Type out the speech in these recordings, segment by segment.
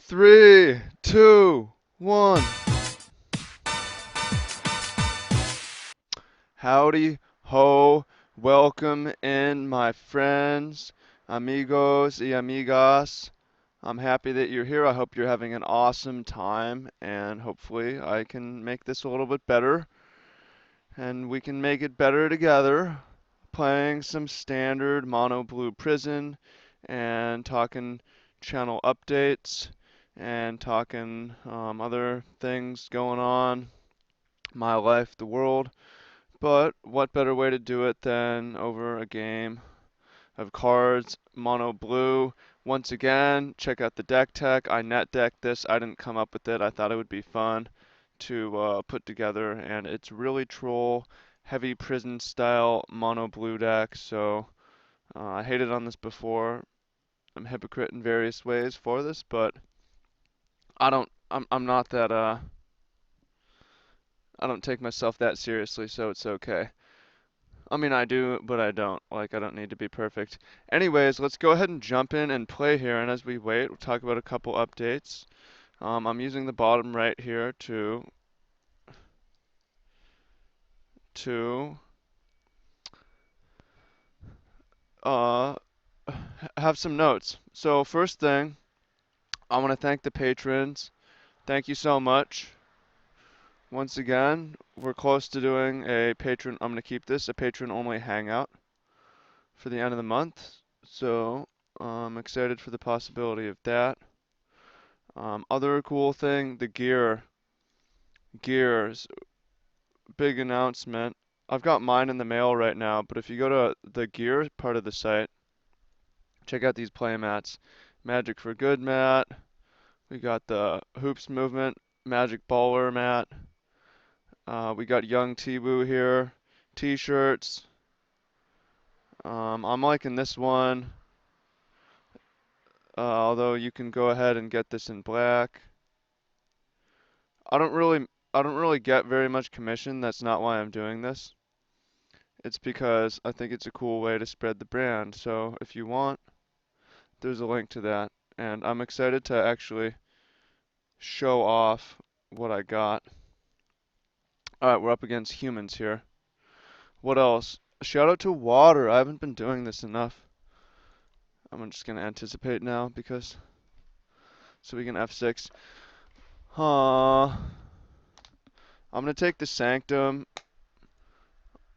Three, two, one. Howdy ho. Welcome in, my friends, amigos y amigas. I'm happy that you're here. I hope you're having an awesome time, and hopefully I can make this a little bit better, and we can make it better together. Playing some standard mono blue prison, and talking channel updates, and talking other things going on, my life, the world. But what better way to do it than over a game of cards, mono blue. Once again, check out the deck tech. I net decked this. I didn't come up with it. I thought it would be fun to put together, and it's really troll, heavy prison style mono blue deck. So I hated on this before. I'm a hypocrite in various ways for this, but I'm not that I don't take myself that seriously, so it's okay. I mean, I do, but I don't. Like, I don't need to be perfect. Anyways, let's go ahead and jump in and play here. And as we wait, we'll talk about a couple updates. I'm using the bottom right here to uh, have some notes. So first thing, I want to thank the patrons. Thank you so much. Once again, we're close to doing a patron. I'm going to keep this a patron only hangout for the end of the month. So I'm excited for the possibility of that. Other cool thing, the gears, big announcement. I've got mine in the mail right now, but if you go to the gear part of the site, check out these play mats. Magic for Good mat. We got the Hoops Movement Magic Baller mat. We got Young Tibu here. T-shirts. I'm liking this one, although you can go ahead and get this in black. I don't really I don't really get very much commission. That's not why I'm doing this. It's because I think it's a cool way to spread the brand. So if you want, there's a link to that. And I'm excited to actually show off what I got. Alright, we're up against humans here. What else? Shout out to water. I haven't been doing this enough. I'm just gonna anticipate now because so we can F6. I'm gonna take the Sanctum.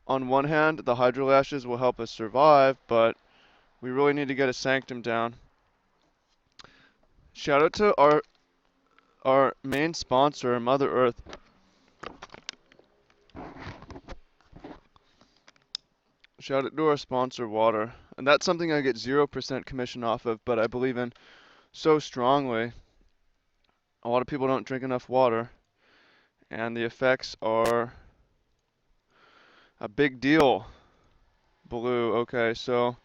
On one hand, the Hydro Lashes will help us survive, but we really need to get a Sanctum down. Shout out to our main sponsor, Mother Earth. Shout out to our sponsor, water. And that's something I get 0% commission off of, but I believe in so strongly. A lot of people don't drink enough water, and the effects are a big deal. Blue, okay, so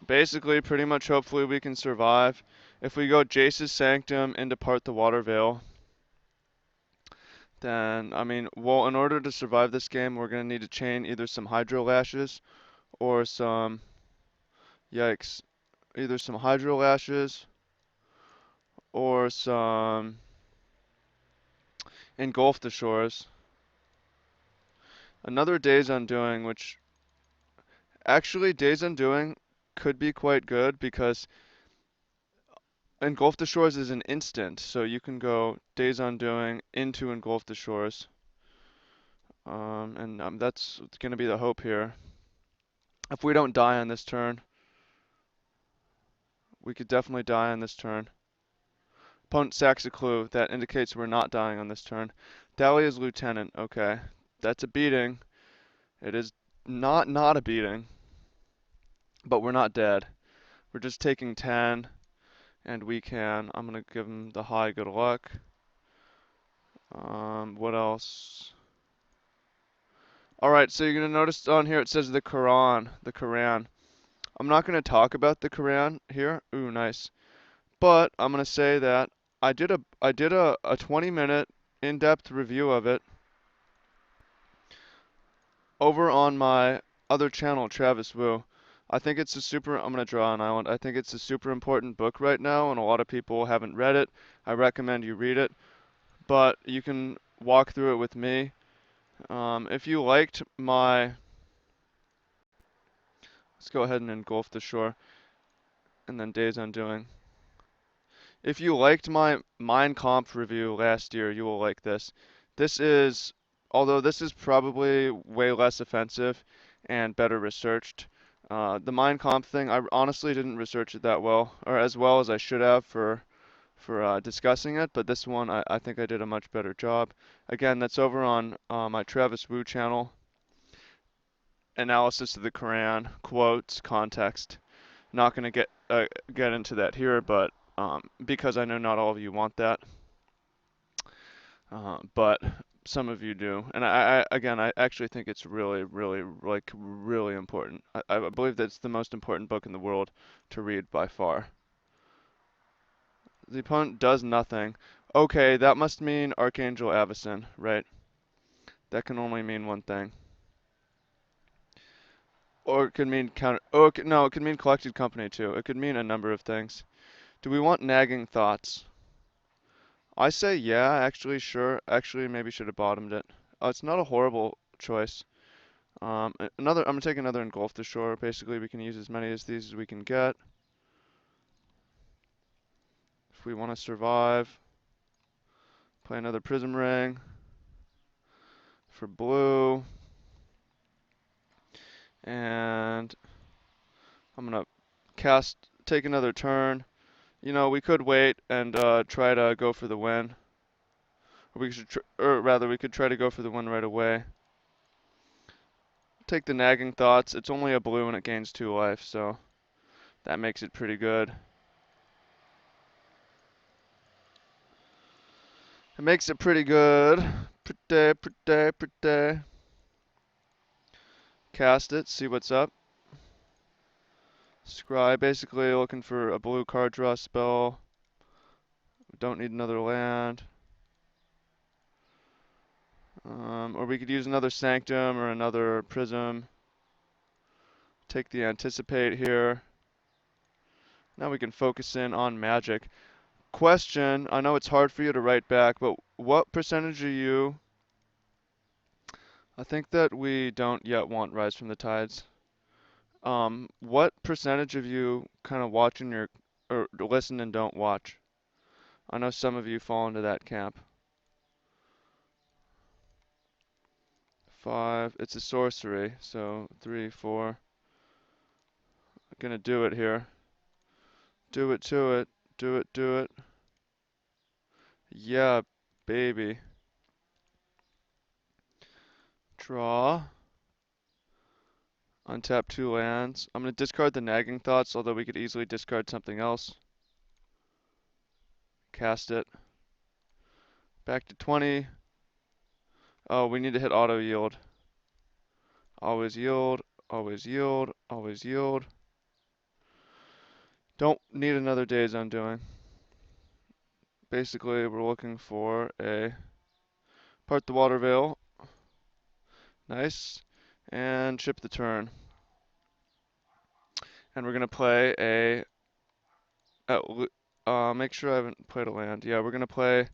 basically, pretty much hopefully we can survive. If we go Jace's Sanctum and depart the Water Veil, then, I mean, well, in order to survive this game, we're going to need to chain either some Hydro Lashes or some, yikes, either some Hydro Lashes or some Engulf the Shores. Another Days Undoing, which actually Days Undoing could be quite good because Engulf the Shores is an instant, so you can go Days Undoing into Engulf the Shores. And that's going to be the hope here. If we don't die on this turn, we could definitely die on this turn. Opponent sacks a clue. That indicates we're not dying on this turn. Dahlia's Lieutenant. Okay. That's a beating. It is not a beating. But we're not dead. We're just taking 10. And we can. I'm going to give him the high good luck. What else? Alright, so you're going to notice on here it says the Quran. The Quran. I'm not going to talk about the Quran here. Ooh, nice. But I'm going to say that I did a 20-minute in-depth review of it over on my other channel, Travis Wu. I think it's a super. I'm gonna draw an island. I think it's a super important book right now, and a lot of people haven't read it. I recommend you read it, but you can walk through it with me. If you liked my, let's go ahead and engulf the shore, and then Days Undoing. If you liked my Mein Kampf review last year, you will like this. This is, although this is probably way less offensive and better researched. The Mein Kampf thing, I honestly didn't research it that well, or as well as I should have for discussing it, but this one I think I did a much better job. Again, that's over on my Travis Wu channel. Analysis of the Quran, quotes, context. Not going to get into that here, but because I know not all of you want that, but some of you do, and again I actually think it's really really like really important. I believe that it's the most important book in the world to read by far. The opponent does nothing. Okay, that must mean Archangel Avacyn, right? That can only mean one thing. Or it could mean counter. Oh, no, it could mean collected company too. It could mean a number of things. Do we want nagging thoughts? I say yeah, actually, sure. Actually, maybe should have bottomed it. It's not a horrible choice. I'm gonna take another engulf the shore. Basically, we can use as many of these as we can get if we want to survive. Play another prism ring for blue, and I'm gonna take another turn. You know, we could wait and try to go for the win, or rather, we could try to go for the win right away. Take the nagging thoughts. It's only a blue and it gains 2 life, so that makes it pretty good. It makes it pretty good. Pretty, pretty, pretty. Cast it, see what's up. Scry, basically looking for a blue card draw spell. Don't need another land. Or we could use another Sanctum or another Prism. Take the Anticipate here. Now we can focus in on Magic. Question, I know it's hard for you to write back, but what percentage are you? I think that we don't yet want Rise from the Tides. What percentage of you kind of or listen and don't watch? I know some of you fall into that camp. 5, it's a sorcery, so 3, 4. I'm gonna do it here. Do it to it. Do it, do it. Yeah, baby. Draw. Untap 2 lands. I'm gonna discard the nagging thoughts, although we could easily discard something else. Cast it. Back to 20. Oh, we need to hit auto yield. Always yield, always yield, always yield. Don't need another Day's Undoing. Basically, we're looking for a part the water veil. Nice. And chip the turn. And we're gonna play make sure I haven't played a land. Yeah, we're gonna play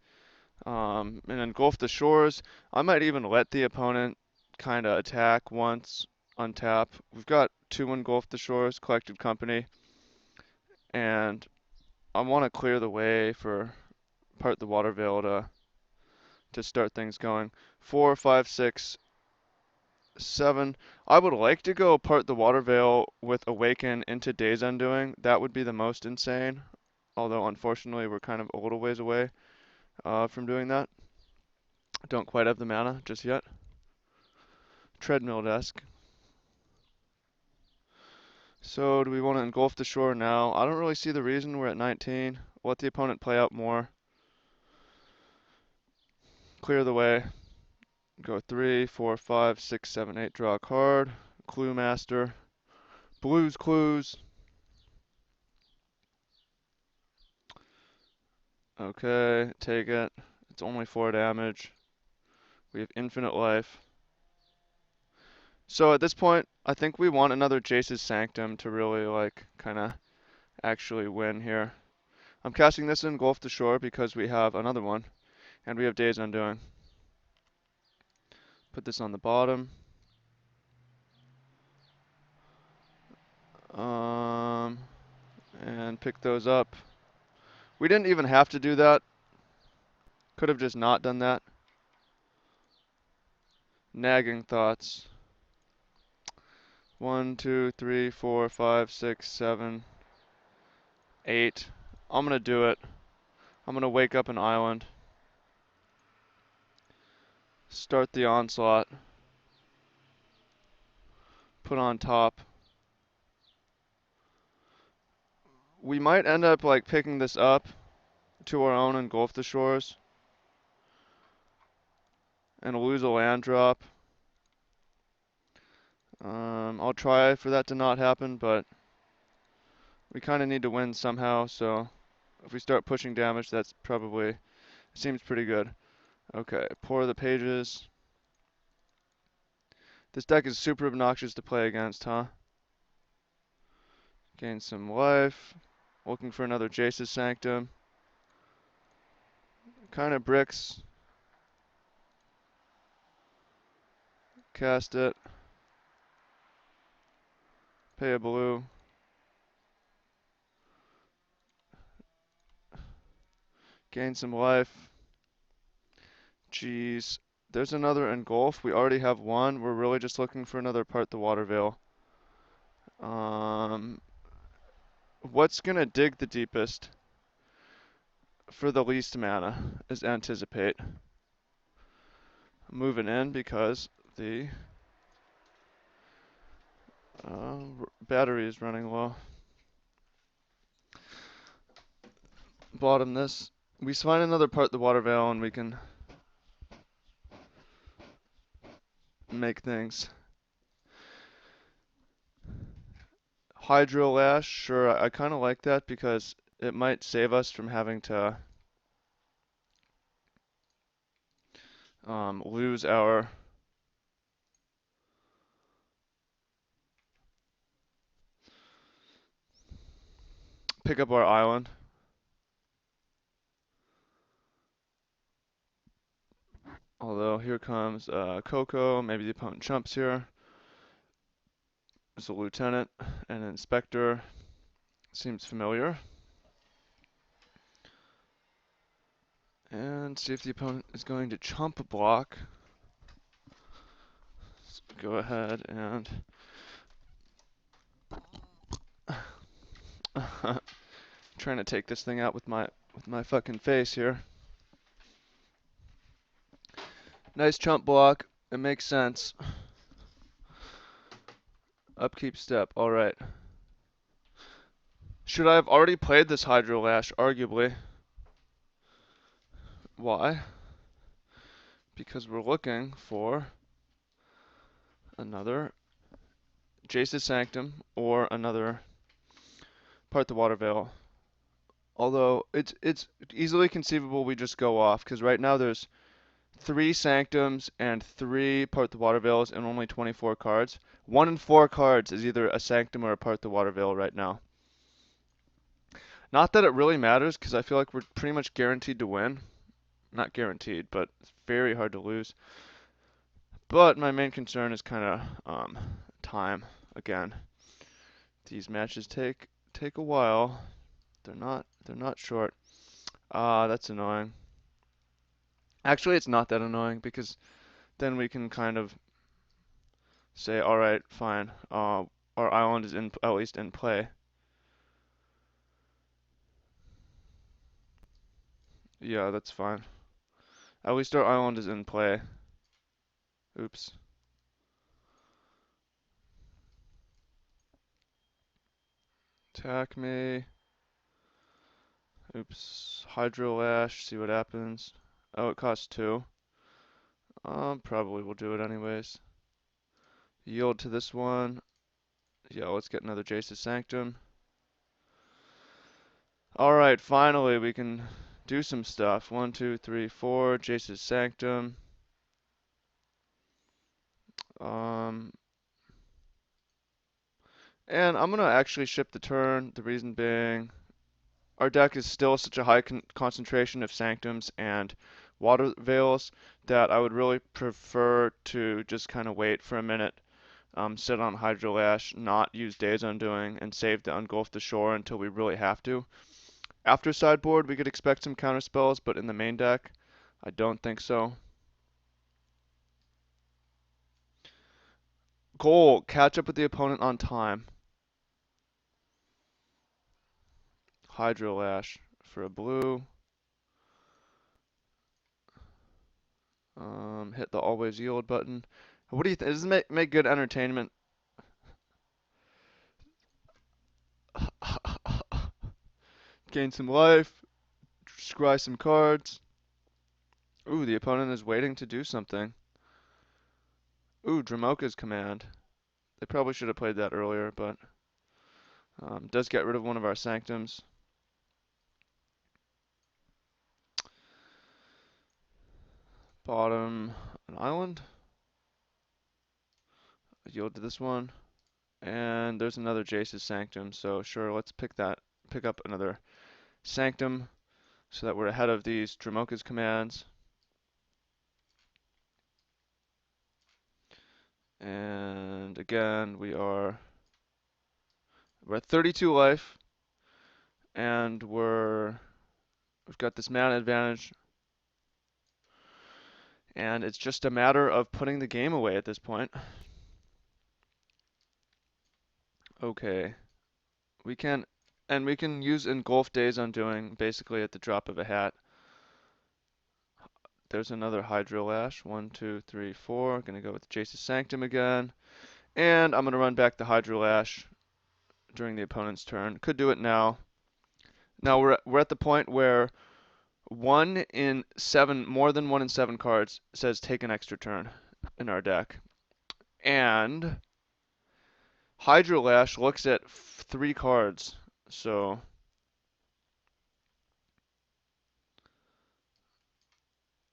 and engulf the shores. I might even let the opponent kind of attack once, untap. We've got 2 engulf the shores, collected company, and I want to clear the way for part the water veil to start things going. 4, 5, 6, 7. I would like to go part the water veil with awaken into Days Undoing. That would be the most insane. Although unfortunately we're kind of a little ways away from doing that. Don't quite have the mana just yet. Treadmill desk. So do we want to engulf the shore now? I don't really see the reason. We're at 19. Let the opponent play out more. Clear the way. Go 3, 4, 5, 6, 7, 8. Draw a card. Clue Master. Blues clues. Okay, take it. It's only 4 damage. We have infinite life. So at this point, I think we want another Jace's Sanctum to really like kind of actually win here. I'm casting this in Gulf to Shore because we have another one, and we have Days Undoing. Put this on the bottom. Um, and pick those up. We didn't even have to do that. Could have just not done that. Nagging thoughts. 1, 2, 3, 4, 5, 6, 7, 8. I'm gonna do it. I'm gonna wake up an island. Start the onslaught. Put on top. We might end up like picking this up to our own engulf the shores and lose a land drop. I'll try for that to not happen, but we kind of need to win somehow, so if we start pushing damage, that's probably, seems pretty good. Okay, pour the pages. This deck is super obnoxious to play against, huh? Gain some life. Looking for another Jace's Sanctum. Kind of bricks. Cast it. Pay a blue. Gain some life. Jeez. There's another engulf. We already have one. We're really just looking for another part the water veil. Um, what's gonna dig the deepest for the least mana is anticipate. Moving in because the battery is running low. Bottom this. We find another part the water veil and we can make things. Hydro Lash, sure, I kind of like that because it might save us from having to lose our pick up our island. Although here comes Coco, maybe the opponent chumps here. There's a lieutenant and an inspector. Seems familiar. And see if the opponent is going to chump a block. So go ahead and trying to take this thing out with my fucking face here. Nice chump block. It makes sense. Upkeep step. All right. Should I have already played this Hydro Lash? Arguably. Why? Because we're looking for another Jace's Sanctum or another Part the Water Veil. Although it's easily conceivable we just go off because right now there's 3 Sanctums and 3 Part the Water Veils and only 24 cards. 1 in 4 cards is either a Sanctum or a Part the Water Veil right now. Not that it really matters because I feel like we're pretty much guaranteed to win. Not guaranteed, but it's very hard to lose. But my main concern is kind of time. Again, these matches take a while. They're not short. That's annoying. Actually, it's not that annoying because then we can kind of say, all right, fine. Our island is at least in play. Yeah, that's fine. At least our island is in play. Oops. Attack me. Oops. Hydro Lash. See what happens. Oh, it costs 2. Probably will do it anyways. Yield to this one. Yeah, let's get another Jace's Sanctum. Alright, finally we can do some stuff. 1, 2, 3, 4. Jace's Sanctum. And I'm gonna actually ship the turn. The reason being, our deck is still such a high concentration of Sanctums and Water Veils that I would really prefer to just kind of wait for a minute, sit on Hydrolash, not use Days Undoing, and save to Ungulf the Shore until we really have to. After sideboard, we could expect some counter spells, but in the main deck, I don't think so. Goal, catch up with the opponent on time. Hydrolash for a blue. Hit the always yield button. What do you think? Does this make good entertainment? Gain some life, scry some cards. Ooh, the opponent is waiting to do something. Ooh, Dramoka's command. They probably should have played that earlier, but does get rid of one of our Sanctums. Bottom, an island. Yield to this one. And there's another Jace's Sanctum, so sure, let's pick up another Sanctum so that we're ahead of these Dramoka's commands. And again, we're at 32 life, and we've got this mana advantage, and it's just a matter of putting the game away at this point. Okay, we can use Engulf Days Undoing basically at the drop of a hat. There's another Hydrolash. 1, 2, 3, 4. Gonna go with Jace's Sanctum again. And I'm gonna run back the Hydrolash during the opponent's turn. Could do it now. Now we're at the point where more than 1 in 7 cards says take an extra turn in our deck. And Hydrolash looks at 3 cards. So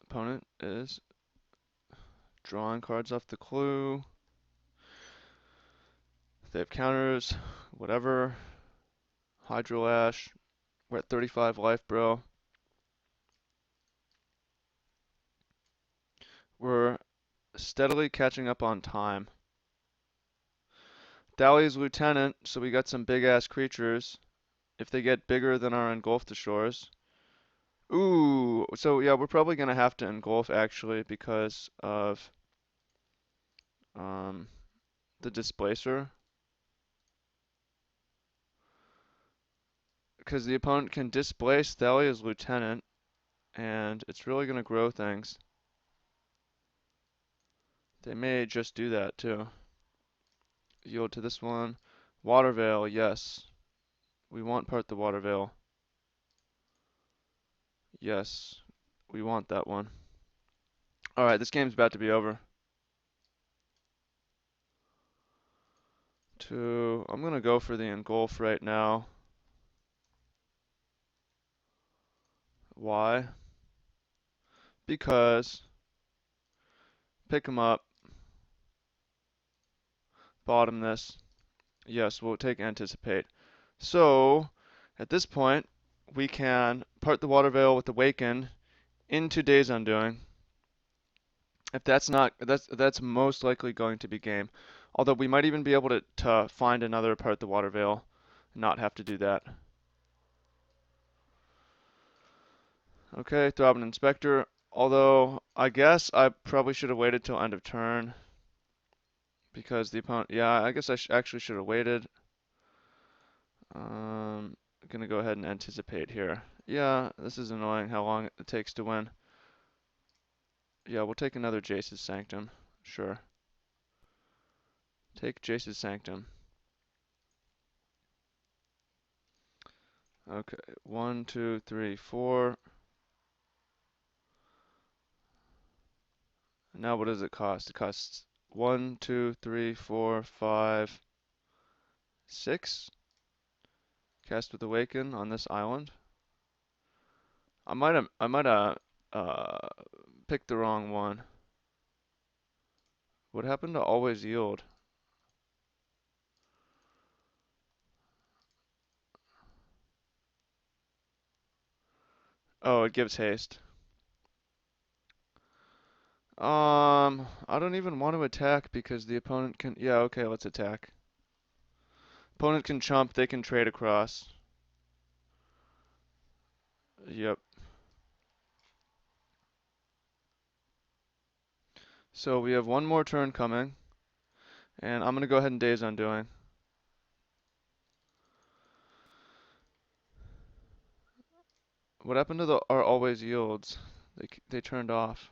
opponent is drawing cards off the clue. They have counters, whatever. Hydrolash. We're at 35 life, bro. We're steadily catching up on time. Dali's Lieutenant, so we got some big ass creatures. If they get bigger than our Engulf the Shores. Ooh, so yeah, we're probably gonna have to Engulf actually because of um, the Displacer. Because the opponent can displace Thalia's Lieutenant, and it's really gonna grow things. They may just do that too. Yield to this one. Water Veil, yes. We want part the Water Veil. Yes, we want that one. Alright, this game's about to be over. I'm gonna go for the Engulf right now. Why? Because pick him up, bottom this. Yes, we'll take Anticipate. So, at this point, we can part the Water Veil with Awaken into Days Undoing. If that's not, that's most likely going to be game. Although we might even be able to find another part the Water Veil, and not have to do that. Okay, Throbbing Inspector. Although I guess I probably should have waited till end of turn because the opponent. Yeah, I guess I actually should have waited. Gonna go ahead and anticipate here. Yeah, this is annoying how long it takes to win. Yeah, we'll take another Jace's Sanctum. Sure. Take Jace's Sanctum. Okay, 1, 2, 3, 4. Now what does it cost? It costs 1, 2, 3, 4, 5, 6. Cast with Awaken on this island. I might have uh picked the wrong one. What happened to always yield? Oh, it gives haste. I don't even want to attack because the opponent can. Yeah, okay, let's attack. Opponent can chump, they can trade across. Yep. So we have one more turn coming, and I'm gonna go ahead and Days Undoing. What happened to our always yields? They turned off.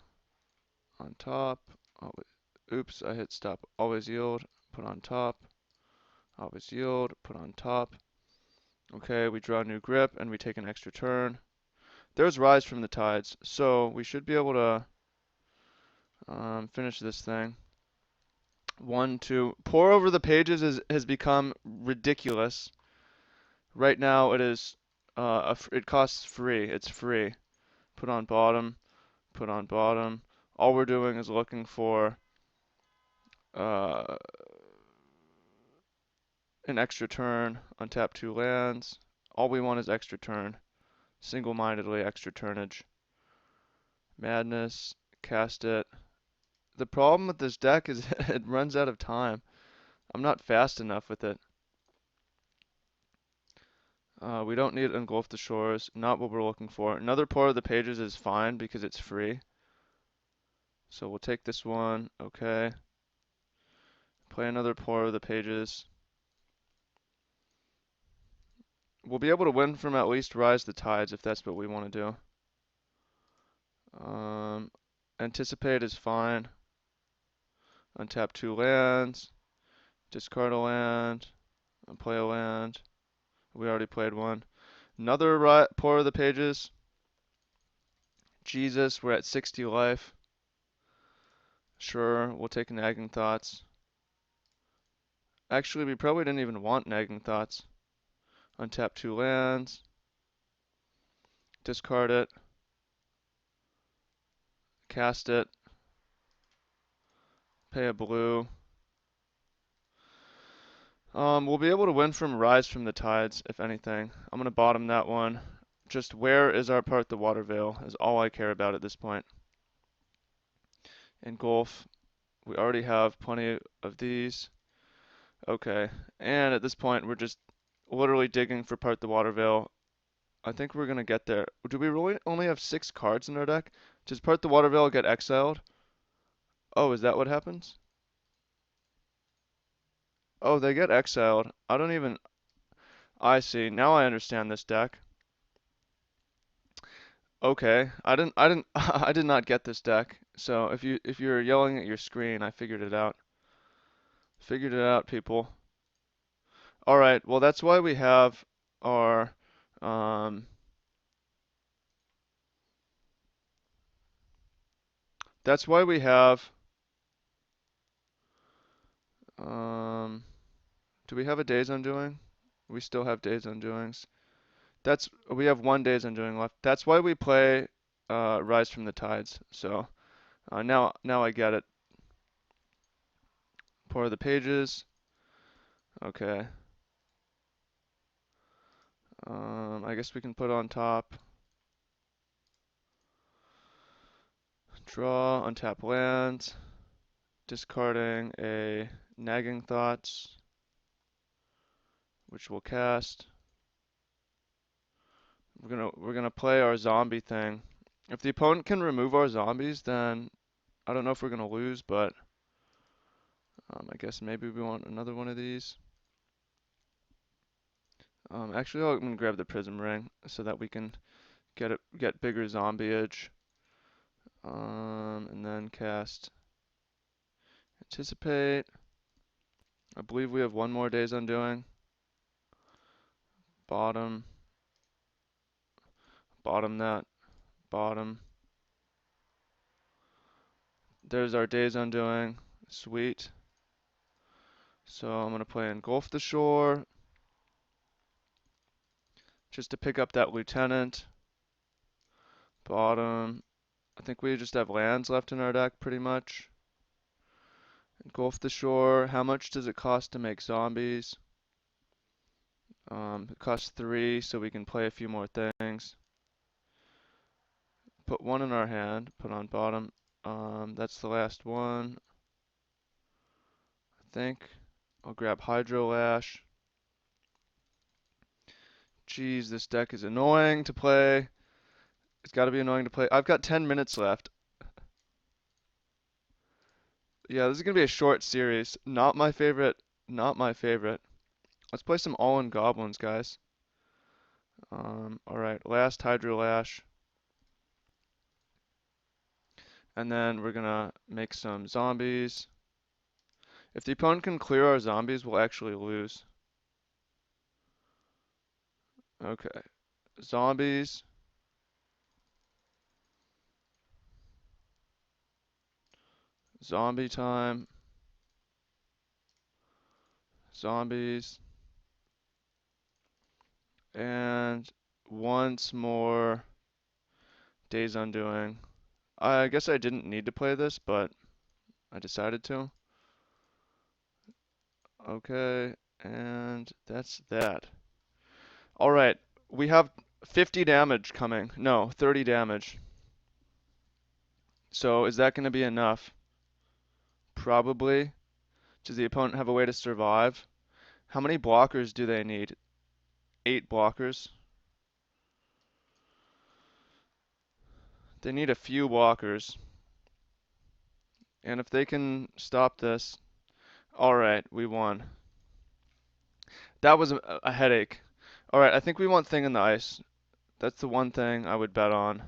On top. Always, oops, I hit stop. Always yield. Put on top. Always yield. Put on top. Okay, we draw a new grip and we take an extra turn. There's Rise from the Tides, so we should be able to finish this thing. 1, 2. Pour over the pages has become ridiculous. Right now it is, it costs free. It's free. Put on bottom. Put on bottom. All we're doing is looking for uh, an extra turn. Untap 2 lands. All we want is extra turn. Single-mindedly extra turnage. Madness. Cast it. The problem with this deck is it runs out of time. I'm not fast enough with it. We don't need Engulf the Shores. Not what we're looking for. Another Pour of the Pages is fine because it's free. So we'll take this one. Okay. Play another Pour of the Pages. We'll be able to win from at least Rise the Tides if that's what we want to do. Anticipate is fine. Untap 2 lands. Discard a land. And play a land. We already played one. Another Pour of the Pages. Jesus, we're at 60 life. Sure, we'll take Nagging Thoughts. Actually, we probably didn't even want Nagging Thoughts. Untap 2 lands. Discard it. Cast it. Pay a blue. We'll be able to win from Rise from the Tides, if anything. I'm going to bottom that one. Just where is our part the Water Veil is all I care about at this point. Engulf. We already have plenty of these. Okay. And at this point, we're just literally digging for part the Water Veil. I think we're going to get there. Do we really only have 6 cards in our deck? Does part the Water Veil get exiled? Oh, is that what happens? Oh, they get exiled. I don't even... I see. Now I understand this deck. Okay. I didn't I did not get this deck. So if you're yelling at your screen, I figured it out. Figured it out, people. All right. Well, that's why we have our um that's why we have um do we have a Days Undoing? We still have Days Undoings. We have one Days Undoing left. That's why we play Rise from the Tides. So now I get it. Pour the pages. Okay. I guess we can put on top. Draw, untap lands. Discarding a Nagging Thoughts, which we'll cast. We're gonna play our zombie thing. If the opponent can remove our zombies, then I don't know if we're gonna lose, but I guess maybe we want another one of these. Actually, I'm gonna grab the Prism Ring so that we can get bigger zombieage. And then cast Anticipate. I believe we have one more Days Undoing. Bottom. Bottom that. Bottom. There's our Days Undoing. Sweet. So I'm going to play Engulf the Shore. Just to pick up that Lieutenant. Bottom. I think we just have lands left in our deck pretty much. Engulf the Shore. How much does it cost to make zombies? It costs 3, so we can play a few more things. Put one in our hand, put on bottom. That's the last one, I think. I'll grab Hydro Lash. Jeez, this deck is annoying to play. It's got to be annoying to play. I've got 10 minutes left. Yeah, this is going to be a short series. Not my favorite. Not my favorite. Let's play some All-in Goblins, guys. Alright, last Hydro Lash. And then we're going to make some zombies. If the opponent can clear our zombies, we'll actually lose. Okay. Zombies. Zombie time. Zombies. And once more Days Undoing. I guess I didn't need to play this, but I decided to. Okay, and that's that. Alright, we have 50 damage coming. No, 30 damage. So is that going to be enough? Probably. Does the opponent have a way to survive? How many blockers do they need? 8 blockers. They need a few blockers. And if they can stop this, alright, we won. That was a headache. Alright, I think we want Thing in the Ice. That's the one thing I would bet on.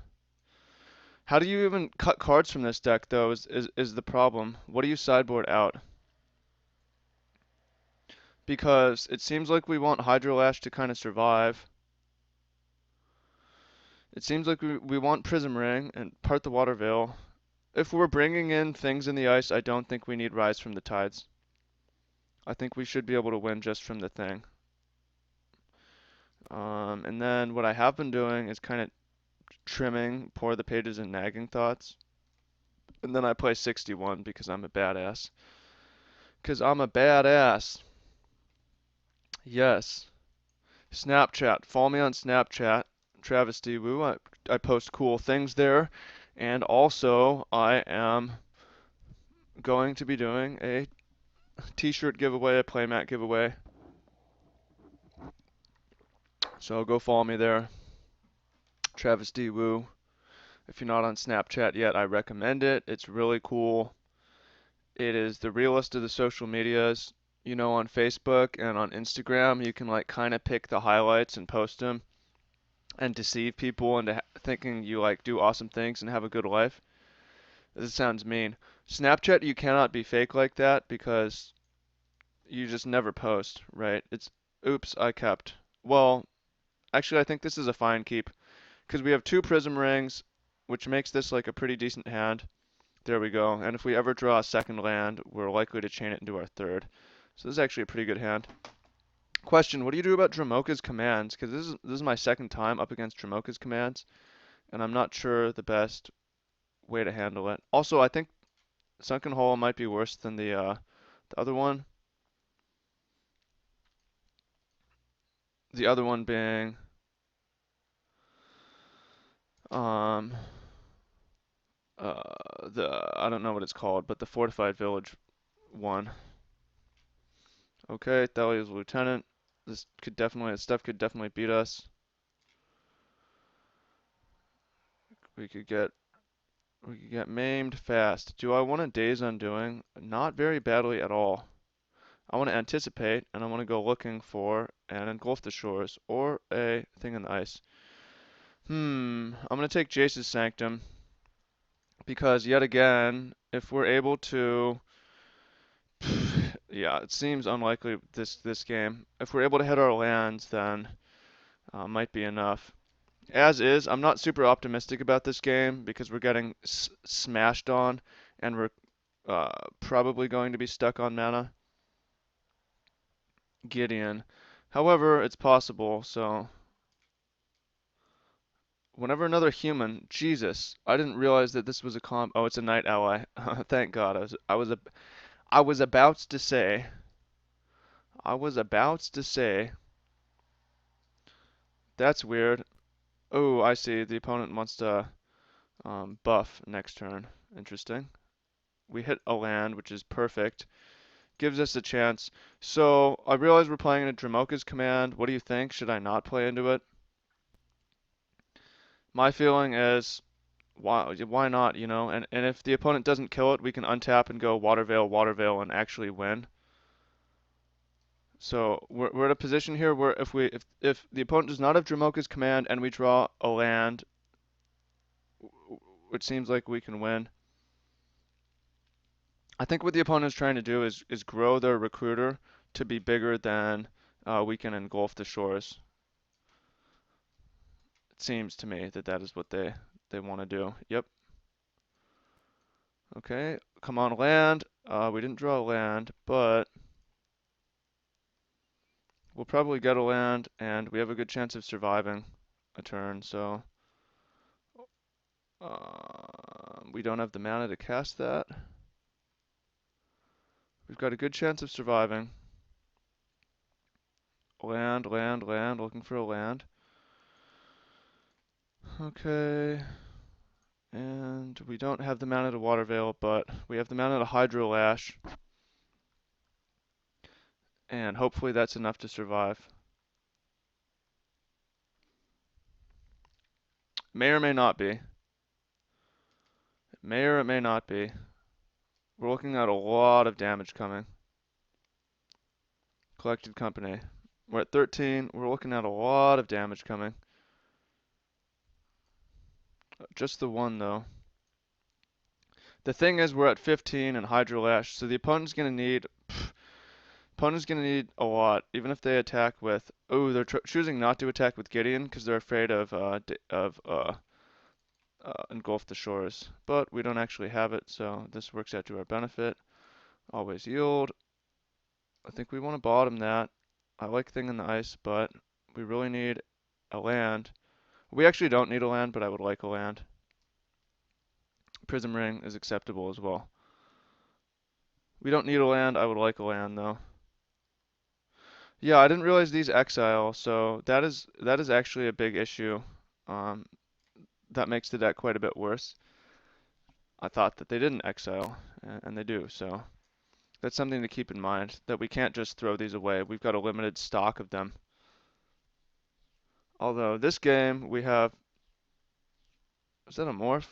How do you even cut cards from this deck, though, is the problem. What do you sideboard out? Because it seems like we want Hydrolash to kind of survive. It seems like we want Prism Ring and part the Water Veil. If we're bringing in things in the ice, I don't think we need Rise from the Tides. I think we should be able to win just from the thing. And then what I have been doing is kind of trimming Pour the Pages and Nagging Thoughts. And then I play 61 because I'm a badass. Because I'm a badass. Yes. Snapchat. Follow me on Snapchat. Travesty Woo. I post cool things there. And also, I am going to be doing a t-shirt giveaway, a playmat giveaway. So go follow me there. Travesty Woo. If you're not on Snapchat yet, I recommend it. It's really cool. It is the realest of the social medias. You know, on Facebook and on Instagram, you can like kind of pick the highlights and post them and deceive people into thinking you like do awesome things and have a good life. This sounds mean. Snapchat, you cannot be fake like that because you just never post, right? It's oops, I kept. Well, actually, I think this is a fine keep because we have 2 Prism Rings, which makes this like a pretty decent hand. There we go. And if we ever draw a second land, we're likely to chain it into our third. So this is actually a pretty good hand. Question, what do you do about Dromoka's commands? Because this is my second time up against Dromoka's commands, and I'm not sure the best way to handle it. Also, I think Sunken Hole might be worse than the other one. The other one being um I don't know what it's called, but the Fortified Village one. Okay, Thalia's Lieutenant. This stuff could definitely beat us. We could get maimed fast. Do I want a Days Undoing? Not very badly at all. I want to anticipate, and I want to go looking for an Engulf the Shores or a Thing in the Ice. I'm going to take Jace's Sanctum because yet again, if we're able to, yeah, it seems unlikely this game. If we're able to hit our lands, then might be enough. As is, I'm not super optimistic about this game because we're getting smashed on, and we're probably going to be stuck on mana. Gideon. However, it's possible, so whenever another human, Jesus, I didn't realize that this was a oh, it's a night ally. Thank God. I was about to say, that's weird. Oh, I see. The opponent wants to buff next turn. Interesting. We hit a land, which is perfect. Gives us a chance. So I realize we're playing in a Dramoka's command. What do you think? Should I not play into it? My feeling is why not, you know? And if the opponent doesn't kill it, we can untap and go Water Veil, and actually win. So we're at a position here where if the opponent does not have Dramoka's command and we draw a land, which seems like we can win. I think what the opponent is trying to do is grow their recruiter to be bigger than we can engulf the shores. It seems to me that that is what they want to do. Yep. Okay. Come on, land. We didn't draw a land, but we'll probably get a land, and we have a good chance of surviving a turn. So we don't have the mana to cast that. We've got a good chance of surviving. Land, land, land. Looking for a land. Okay. And we don't have the mana to Water Veil, but we have the mana to Hydro Lash. And hopefully that's enough to survive. May or may not be. It may or it may not be. We're looking at a lot of damage coming. Collected Company. We're at 13. We're looking at a lot of damage coming. Just the one, though. The thing is, we're at 15 and Hydro Lash, so the opponent's gonna need a lot, even if they attack with. Oh, they're choosing not to attack with Gideon because they're afraid of engulf the shores. But we don't actually have it, so this works out to our benefit. Always yield. I think we want to bottom that. I like Thing in the Ice, but we really need a land. We actually don't need a land, but I would like a land. Prism Ring is acceptable as well. We don't need a land. I would like a land though. Yeah, I didn't realize these exile, so that is actually a big issue. Um, that makes the deck quite a bit worse. I thought that they didn't exile, and they do. So that's something to keep in mind, that we can't just throw these away. We've got a limited stock of them. Although this game we have, is that a morph?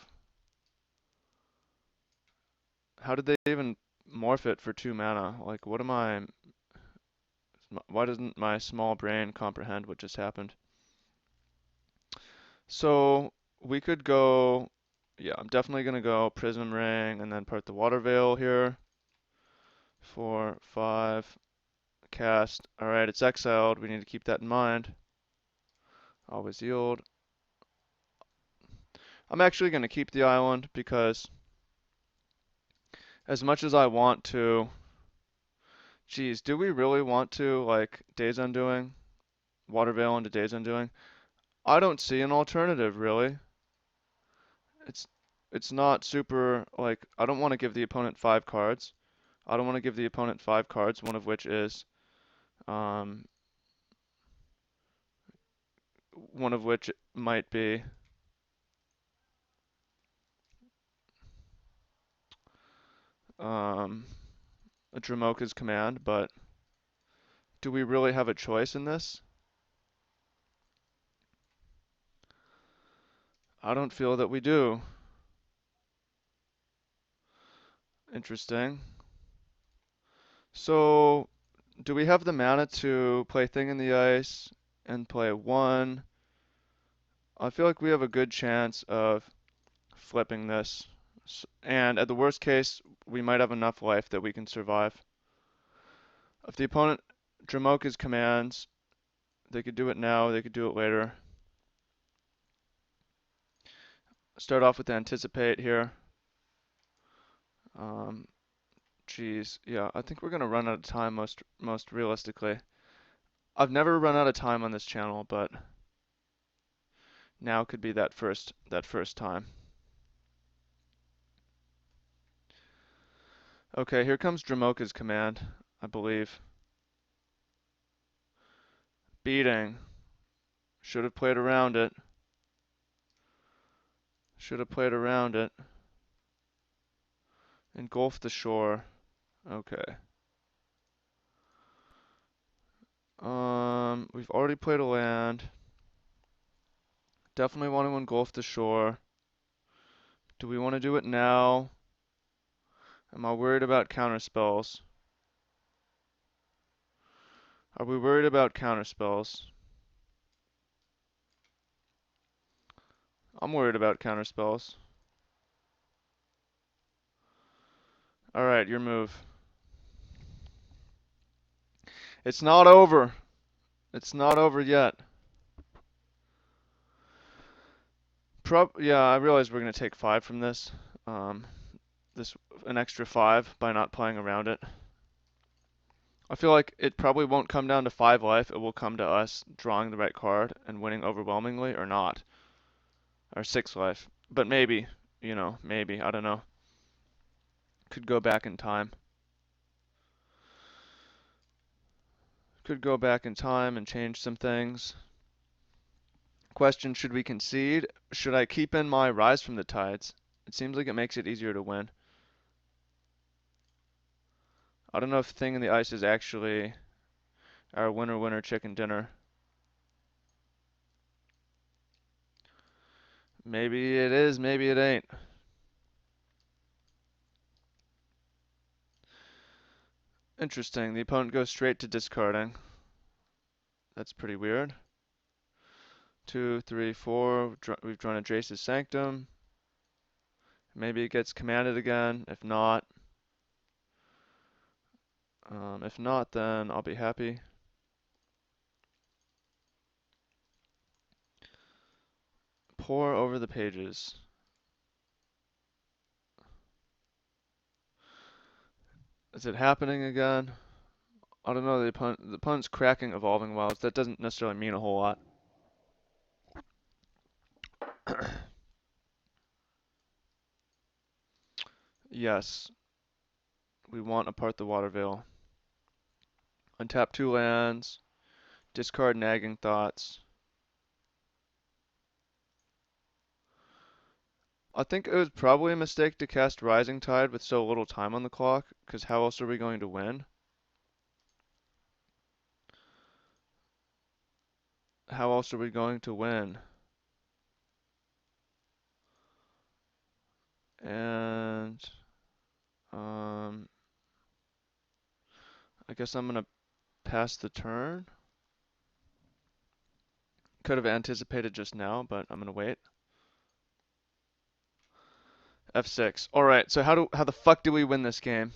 How did they even morph it for 2 mana? Like, what am I? Why doesn't my small brain comprehend what just happened? So we could go, yeah, I'm definitely gonna go Prism Ring and then part the Water Veil here. 4, 5, cast. All right, it's exiled. We need to keep that in mind. Always yield. I'm actually gonna keep the island because as much as I want to, geez, do we really want to like Days Undoing, Water Veil into Days Undoing? I don't see an alternative really. It's it's not super like I don't want to give the opponent 5 cards. I don't want to give the opponent 5 cards, one of which is um one of which might be um a Dramoka's command, but do we really have a choice in this? I don't feel that we do. Interesting. So, do we have the mana to play Thing in the Ice and play 1? I feel like we have a good chance of flipping this. And at the worst case, we might have enough life that we can survive. If the opponent Dramoka's commands, they could do it now, they could do it later. Start off with Anticipate here. Um, Geez, yeah, I think we're gonna run out of time most realistically. I've never run out of time on this channel, but now could be that first time. Okay, here comes Dramoka's command, I believe. Beating. Should have played around it. Should have played around it. Engulf the shore. Okay. We've already played a land. Definitely want to engulf the shore. Do we want to do it now? Am I worried about counterspells? Are we worried about counterspells? I'm worried about counterspells. Alright, your move. It's not over. It's not over yet. Yeah, I realize we're gonna take 5 from this. Um, an extra 5 by not playing around it. I feel like it probably won't come down to 5 life. It will come to us drawing the right card and winning overwhelmingly or not. Or 6 life. But maybe, maybe. I don't know. Could go back in time. Could go back in time and change some things. Question, should we concede? Should I keep in my Rise from the Tides? It seems like it makes it easier to win. I don't know if Thing in the Ice is actually our winner chicken dinner. Maybe it is, maybe it ain't. Interesting. The opponent goes straight to discarding. That's pretty weird. 2, 3, 4. We've drawn a Drace's Sanctum. Maybe it gets commanded again. If not, then I'll be happy. Pour over the pages. Is it happening again? I don't know. The opponent's cracking Evolving Wilds. That doesn't necessarily mean a whole lot. Yes, we want Apart the Water Veil. Untap 2 lands. Discard Nagging Thoughts. I think it was probably a mistake to cast Rising Tide with so little time on the clock, because how else are we going to win? How else are we going to win? And, I guess I'm gonna pass the turn. Could have anticipated just now, but I'm gonna wait. F6. Alright, so how the fuck do we win this game?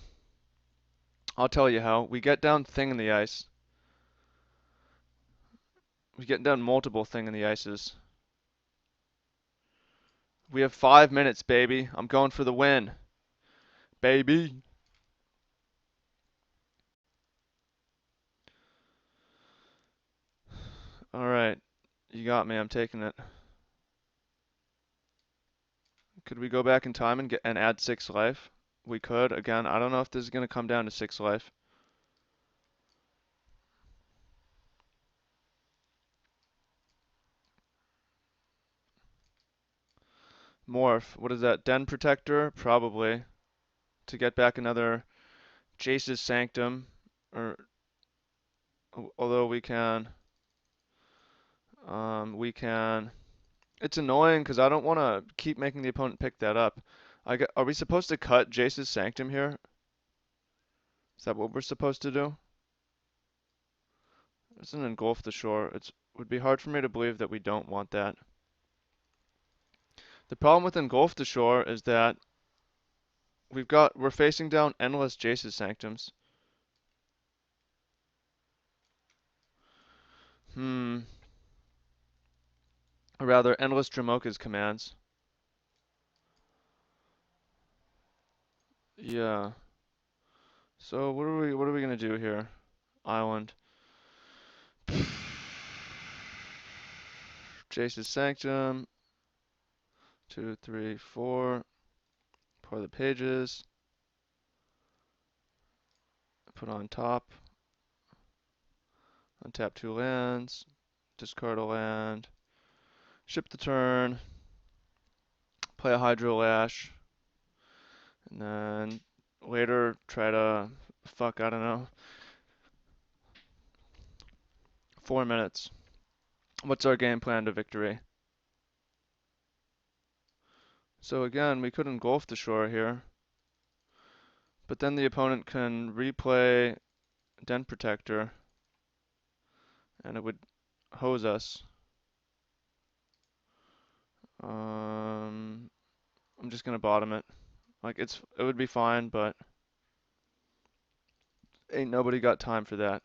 I'll tell you how. We get down Thing in the Ice. We get down multiple Thing in the Ices. We have 5 minutes, baby. I'm going for the win. Baby. Alright. You got me. I'm taking it. Could we go back in time and add 6 life? We could. Again, I don't know if this is going to come down to 6 life. Morph. What is that? Den Protector? Probably. To get back another Jace's Sanctum. Or, although we can. We can. It's annoying because I don't want to keep making the opponent pick that up. Are we supposed to cut Jace's Sanctum here? Is that what we're supposed to do? It's an engulf the shore. It would be hard for me to believe that we don't want that. The problem with engulf the shore is that we're facing down endless Jace's Sanctums. Or rather, endless Dramoka's commands. Yeah. So what are we gonna do here? Island. Jace's Sanctum. 2, 3, 4. Pour the pages. Put on top. Untap 2 lands. Discard a land. Ship the turn. play a Hydro Lash, and then later try to, fuck, I don't know, 4 minutes. What's our game plan to victory? So again, we could engulf the shore here, but then the opponent can replay Den Protector, and it would hose us. I'm just gonna bottom it. Like it would be fine, but ain't nobody got time for that.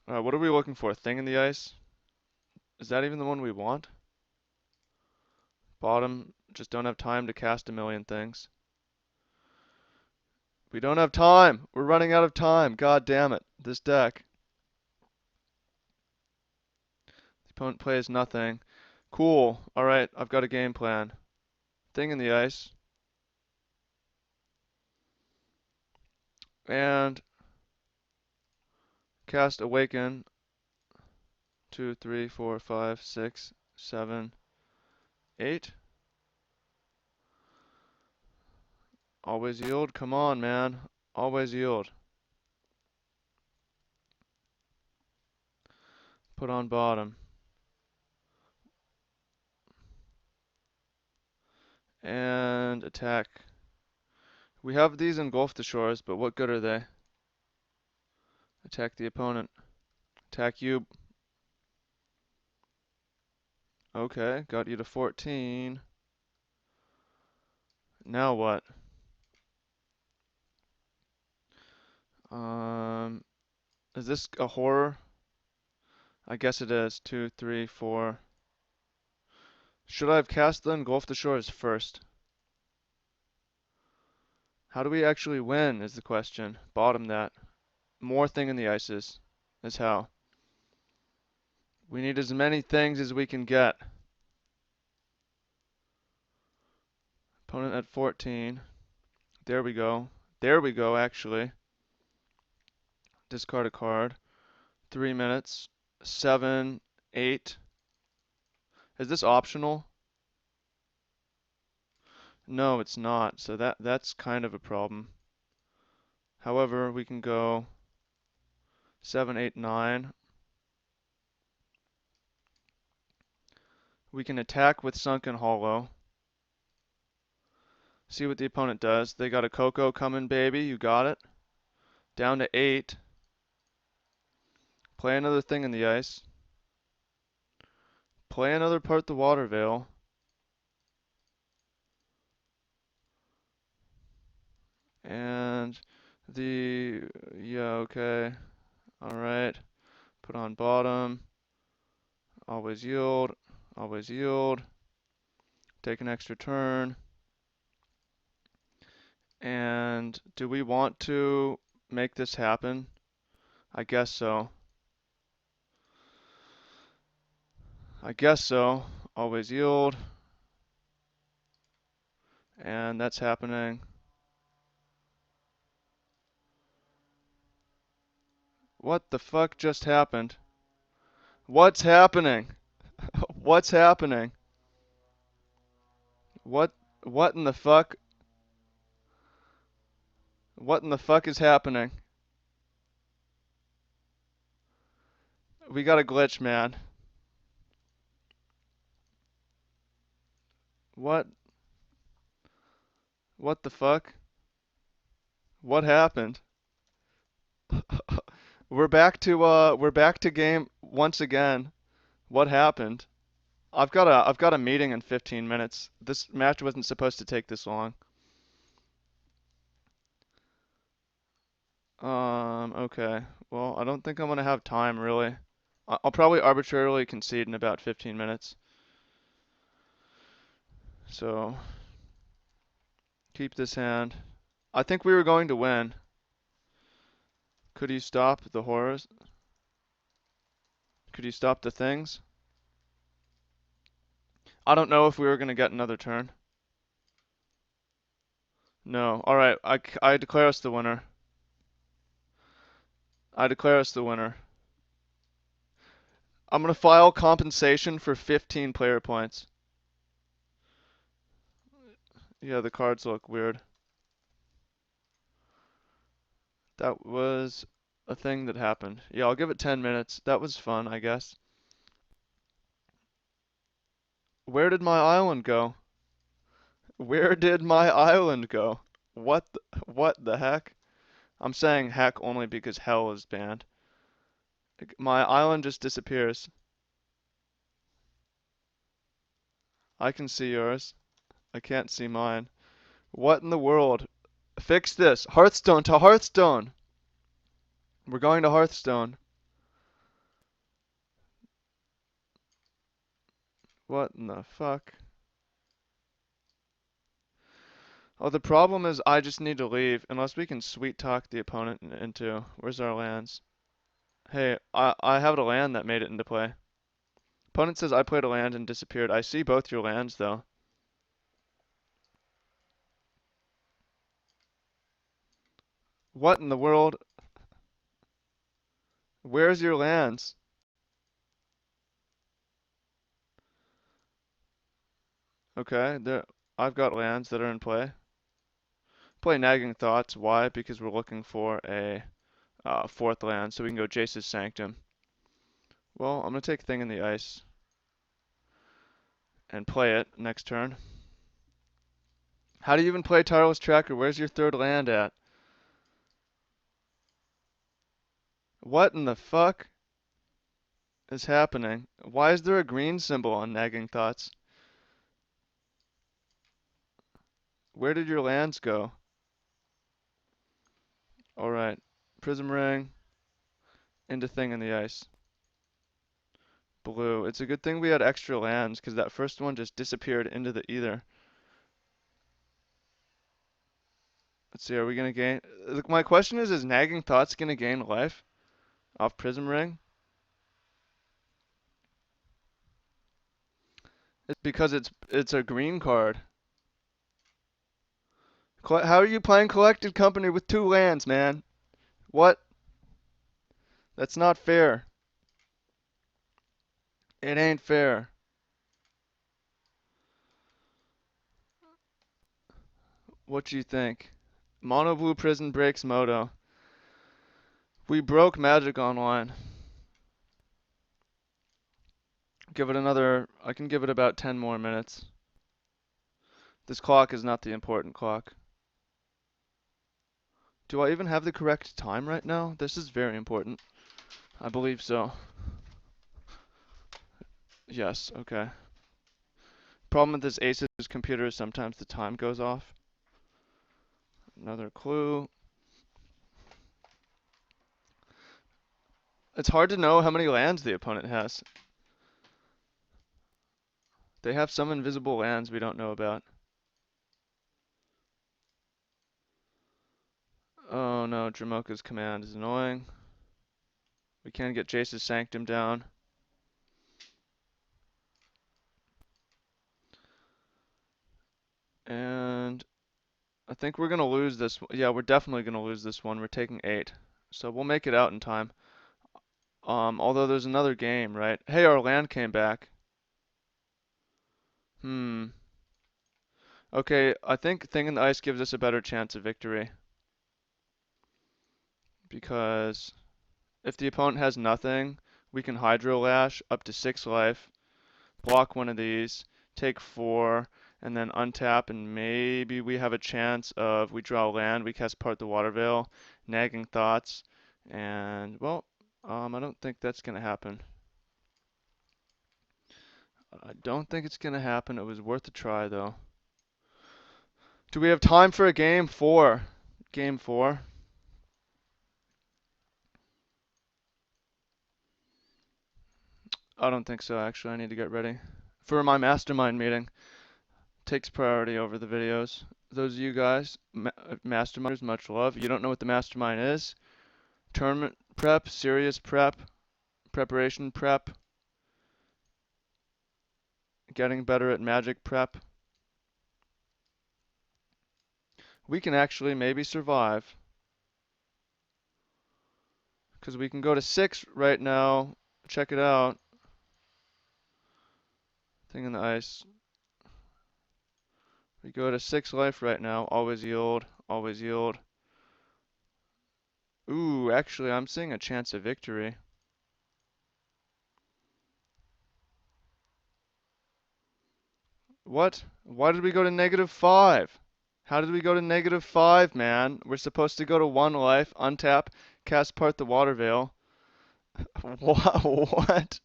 What are we looking for? Thing in the ice? Is that even the one we want? Bottom, just don't have time to cast a million things. We don't have time! We're running out of time! God damn it. This deck. The opponent plays nothing. Cool. Alright, I've got a game plan. Thing in the ice. And cast Awaken. 2, 3, 4, 5, 6, 7, 8. Always yield. Come on, man. Always yield. Put on bottom. And attack. We have these engulf the shores, but what good are they? Attack the opponent. Attack you. Okay, got you to 14. Now what? Um, is this a horror? I guess it is. 2, 3, 4. Should I have cast the engulf the shores first? How do we actually win is the question. Bottom that. More thing in the ices is how. We need as many things as we can get. Opponent at 14. There we go. There we go, actually. Discard a card. 3 minutes. 7, 8. Is this optional? No, it's not. So that's kind of a problem. However, we can go 7, 8, 9. We can attack with Sunken Hollow. See what the opponent does. They got a Coco coming, baby. You got it. Down to 8. Play another thing in the ice. Play another part the Water Veil. And yeah, okay. Alright. Put on bottom. Always yield. Always yield. Take an extra turn. And do we want to make this happen? I guess so. I guess so. Always yield. And that's happening. What the fuck just happened? What's happening? What's happening? What what in the fuck? What in the fuck is happening? We got a glitch, man. What? What the fuck? What happened? We're back to game once again. What happened? I've got a meeting in 15 minutes. This match wasn't supposed to take this long. Okay. Well, I don't think I'm gonna have time really. I'll probably arbitrarily concede in about 15 minutes. So, keep this hand. I think we were going to win. Could you stop the horrors? Could you stop the things? I don't know if we were gonna get another turn. No. Alright, I declare us the winner. I declare us the winner. I'm gonna file compensation for 15 player points. Yeah, the cards look weird. That was a thing that happened. Yeah, I'll give it 10 minutes. That was fun, I guess. Where did my island go? Where did my island go? What the heck? I'm saying heck only because hell is banned. My island just disappears. I can see yours. I can't see mine. What in the world? Fix this. Hearthstone to Hearthstone. We're going to Hearthstone. What in the fuck? Oh, the problem is I just need to leave unless we can sweet talk the opponent into. Where's our lands? Hey, I have a land that made it into play. Opponent says I played a land and disappeared. I see both your lands though. What in the world? Where's your lands? Okay, there. I've got lands that are in play. Play Nagging Thoughts. Why? Because we're looking for a fourth land, so we can go Jace's Sanctum. Well, I'm gonna take Thing in the Ice and play it next turn. How do you even play Tireless Tracker? Where's your third land at? What in the fuck is happening? Why is there a green symbol on Nagging Thoughts? Where did your lands go? Alright. Prism Ring into Thing in the Ice. Blue. It's a good thing we had extra lands, because that first one just disappeared into the ether. Let's see, are we gonna gain... Look, my question is Nagging Thoughts gonna gain life off Prism Ring? It's because it's a green card. How are you playing Collected Company with 2 lands, man? What? That's not fair. It ain't fair. What you think? Mono Blue Prison breaks Moto. We broke Magic Online. Give it another... I can give it about 10 more minutes. This clock is not the important clock. Do I even have the correct time right now? This is very important. I believe so. Yes, okay. Problem with this Ace's computer is sometimes the time goes off. Another clue. It's hard to know how many lands the opponent has. They have some invisible lands we don't know about. Oh no, Dramoka's command is annoying. We can get Jace's Sanctum down. And I think we're gonna lose this. Yeah, we're definitely gonna lose this one. We're taking 8. So we'll make it out in time. Although there's another game, right? Hey, our land came back. Hmm. Okay, I think Thing in the Ice gives us a better chance of victory. Because if the opponent has nothing, we can Hydro Lash up to 6 life, block one of these, take 4, and then untap, and maybe we have a chance of we draw land, we cast Part the Water Veil, Nagging Thoughts, and well, I don't think that's gonna happen. I don't think it's gonna happen. It was worth a try though. Do we have time for a game 4? Game 4? I don't think so actually. I need to get ready for my mastermind meeting. Takes priority over the videos. Those of you guys, masterminders, much love. You don't know what the mastermind is? Tournament prep, serious prep, preparation prep, getting better at magic prep. We can actually maybe survive. Because we can go to 6 right now. Check it out. Thing in the ice. We go to 6 life right now. Always yield. Always yield. Ooh, actually, I'm seeing a chance of victory. What? Why did we go to -5? How did we go to -5, man? We're supposed to go to 1 life, untap, cast part the water veil. What?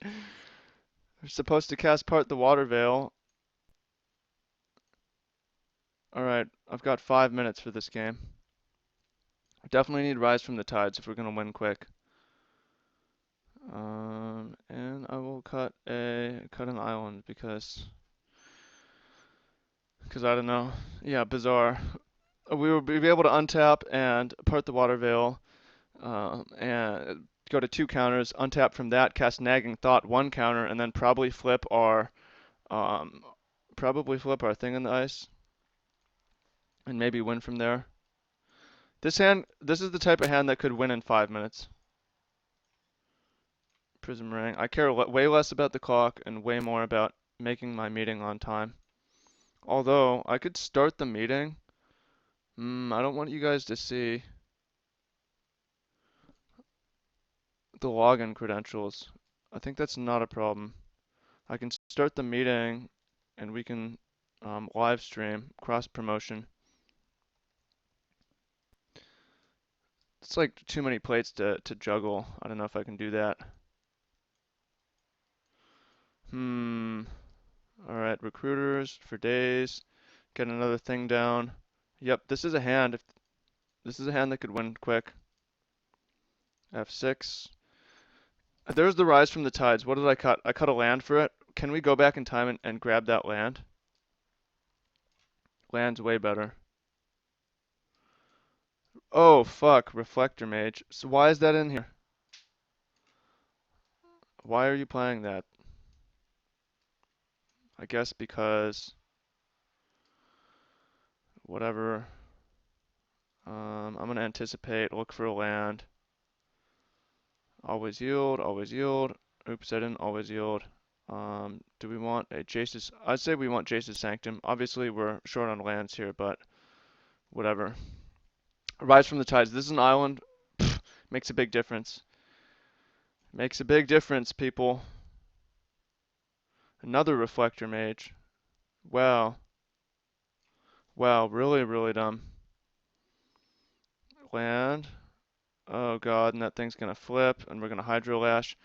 We're supposed to cast part the water veil. Alright, I've got 5 minutes for this game. Definitely need Rise from the Tides if we're gonna win quick. And I will cut an island because I don't know. Yeah, bizarre. We will be able to untap and part the water veil, and go to 2 counters, untap from that, cast Nagging Thought 1 counter, and then um, probably flip our thing in the ice, and maybe win from there. This is the type of hand that could win in 5 minutes. Prism Ring. I care way less about the clock and way more about making my meeting on time. Although, I could start the meeting. I don't want you guys to see the login credentials. I think that's not a problem. I can start the meeting and we can live stream cross promotion. It's like too many plates to juggle. I don't know if I can do that. Alright, recruiters for days. Get another thing down. Yep, this is a hand. This is a hand that could win quick. F6. There's the Rise from the Tides. What did I cut? I cut a land for it. Can we go back in time and grab that land? Land's way better. Oh, fuck. Reflector Mage. So why is that in here? Why are you playing that? I guess because... Whatever. I'm going to anticipate, look for a land. Always yield, always yield. Oops, I didn't always yield. Do we want a Jace's? I'd say we want Jace's Sanctum. Obviously, we're short on lands here, but whatever. Rise from the Tides. This is an island. Pfft, makes a big difference. Makes a big difference, people. Another Reflector Mage. Wow. Wow, really, really dumb. Land. Oh god, and that thing's gonna flip, and we're gonna Hydro Lash.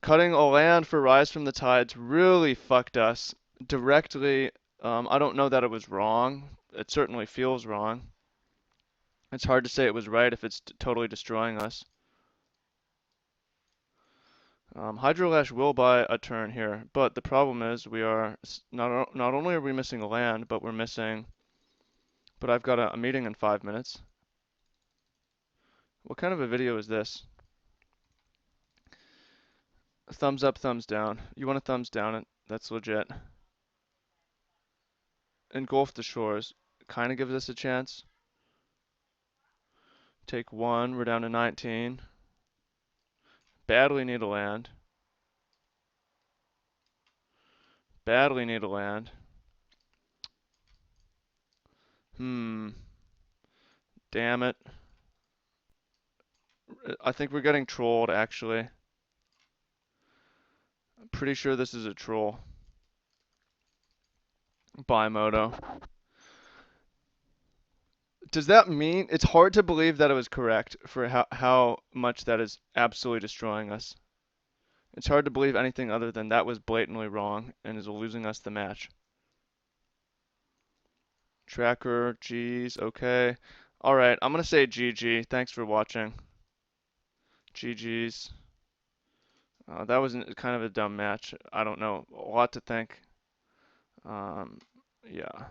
Cutting a land for Rise from the Tides really fucked us. Directly, I don't know that it was wrong. It certainly feels wrong. It's hard to say it was right if it's totally destroying us. Hydro Lash will buy a turn here, but the problem is we are not only are we missing a land, but we're missing. But I've got a meeting in 5 minutes. What kind of a video is this? Thumbs up, thumbs down. You want a thumbs down it? That's legit. Engulf the Shores. Kind of gives us a chance. Take 1. We're down to 19. Badly need a land. Badly need a land. Damn it. I think we're getting trolled, actually. I'm pretty sure this is a troll. Bimoto. Does that mean it's hard to believe that it was correct for how much that is absolutely destroying us? It's hard to believe anything other than that was blatantly wrong and is losing us the match. Tracker, G's, okay. Alright, I'm gonna say GG. Thanks for watching. GG's. That was kind of a dumb match. I don't know. A lot to think. Yeah.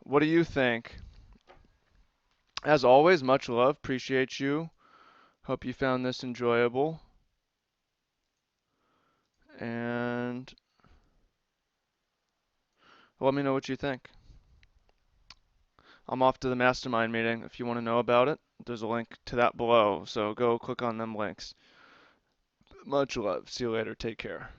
What do you think? As always, much love. Appreciate you. Hope you found this enjoyable. And let me know what you think. I'm off to the mastermind meeting. If you want to know about it, there's a link to that below. So go click on them links. Much love. See you later. Take care.